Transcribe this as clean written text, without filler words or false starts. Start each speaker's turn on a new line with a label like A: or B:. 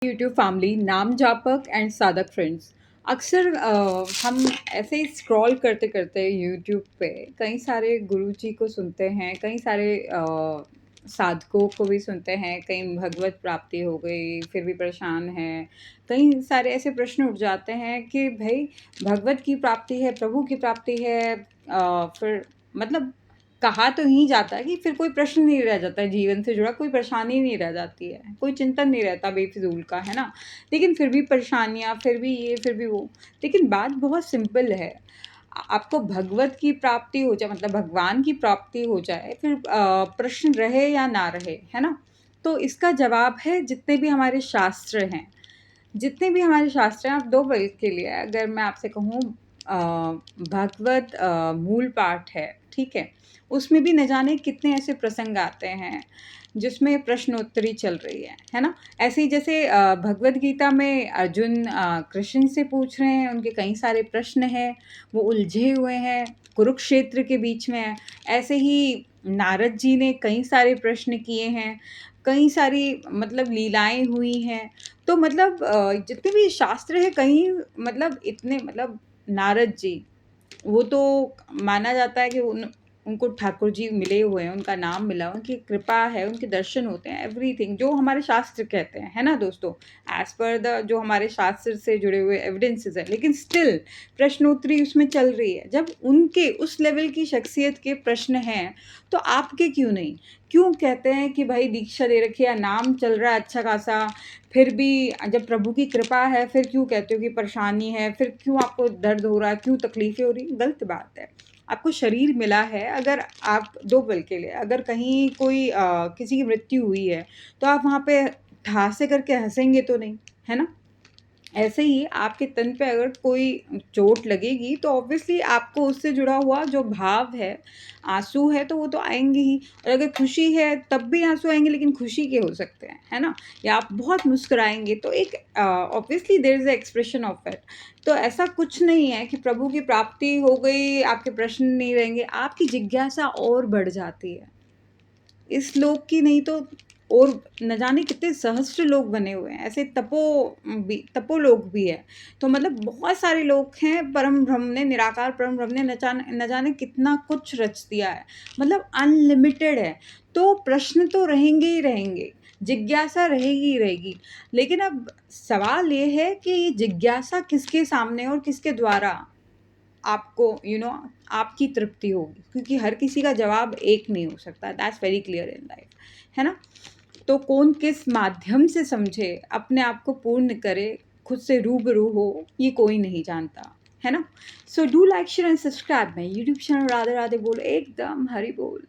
A: YouTube family, नाम जापक and साधक friends. अक्सर हम ऐसे ही स्क्रॉल करते करते यूट्यूब पे कई सारे गुरुजी को सुनते हैं, कई सारे साधकों को भी सुनते हैं, कहीं भगवत प्राप्ति हो गई फिर भी परेशान हैं, कई सारे ऐसे प्रश्न उठ जाते हैं कि भाई भगवत की प्राप्ति है, प्रभु की प्राप्ति है, फिर मतलब कहा तो ही जाता है कि फिर कोई प्रश्न नहीं रह जाता है, जीवन से जुड़ा कोई परेशानी नहीं रह जाती है, कोई चिंतन नहीं रहता बेफिजूल का, है ना? लेकिन फिर भी परेशानियाँ, फिर भी ये, फिर भी वो। लेकिन बात बहुत सिंपल है। आपको भगवत की प्राप्ति हो जाए, मतलब भगवान की प्राप्ति हो जाए, फिर प्रश्न रहे या ना रहे, है ना? तो इसका जवाब है जितने भी हमारे शास्त्र हैं। जितने भी हमारे शास्त्र हैं, आप 2 पल के लिए अगर मैं आपसे कहूँ, भागवत मूल पाठ है, ठीक है? उसमें भी न जाने कितने ऐसे प्रसंग आते हैं, जिसमें प्रश्नोत्तरी चल रही है ना? ऐसे ही जैसे भगवद गीता में अर्जुन कृष्ण से पूछ रहे हैं, उनके कई सारे प्रश्न हैं, वो उलझे हुए हैं, कुरुक्षेत्र के बीच में है। ऐसे ही नारद जी ने कई सारे प्रश्न किए हैं, कई सारी मतलब लीलाएँ हुई हैं। तो मतलब जितने भी शास्त्र हैं कहीं मतलब इतने मतलब नारद जी, वो तो माना जाता है कि उनको ठाकुर जी मिले हुए हैं, उनका नाम मिला, उनकी कृपा है, उनके दर्शन होते हैं, एवरीथिंग जो हमारे शास्त्र कहते हैं, है ना दोस्तों? एज़ पर द जो हमारे शास्त्र से जुड़े हुए एविडेंसेस हैं, लेकिन स्टिल प्रश्नोत्तरी उसमें चल रही है। जब उनके उस लेवल की शख्सियत के प्रश्न हैं, तो आपके क्यों नहीं? क्यों कहते हैं कि भाई दीक्षा ले रखी है, नाम चल रहा है अच्छा खासा, फिर भी जब प्रभु की कृपा है, फिर क्यों कहते हो कि परेशानी है, फिर क्यों आपको दर्द हो रहा है, क्यों तकलीफ़ें हो रही हैं? गलत बात है। आपको शरीर मिला है, अगर आप 2 पल के लिए अगर कहीं कोई किसी की मृत्यु हुई है, तो आप वहाँ पे ठहासे करके हँसेंगे तो नहीं, है ना? ऐसे ही आपके तन पे अगर कोई चोट लगेगी तो ऑब्वियसली आपको उससे जुड़ा हुआ जो भाव है, आँसू है तो वो तो आएँगे ही, और अगर खुशी है तब भी आँसू आएँगे, लेकिन खुशी के हो सकते हैं, है ना? या आप बहुत मुस्कुराएँगे तो एक obviously there is a expression of it. तो ऐसा कुछ नहीं है कि प्रभु की प्राप्ति हो गई, आपके प्रश्न नहीं रहेंगे, आपकी जिज्ञासा और बढ़ जाती है। इस लोक की नहीं तो और न जाने कितने सहस्त्र लोग बने हुए हैं, ऐसे तपोलोक भी है। तो मतलब बहुत सारे लोग हैं, परम ब्रह्म ने, निराकार परम ब्रह्म ने न जाने कितना कुछ रच दिया है, मतलब अनलिमिटेड है। तो प्रश्न तो रहेंगे ही रहेंगे, जिज्ञासा रहेगी ही रहेगी। लेकिन अब सवाल ये है कि ये जिज्ञासा किसके सामने और किसके द्वारा आपको आपकी तृप्ति होगी, क्योंकि हर किसी का जवाब एक नहीं हो सकता, that's very clear in life, है ना? तो कौन किस माध्यम से समझे, अपने आप को पूर्ण करे, खुद से रूबरू हो, ये कोई नहीं जानता, है ना? So do like share and subscribe my YouTube channel Radhe Radhe बोल, एकदम हरि बोल।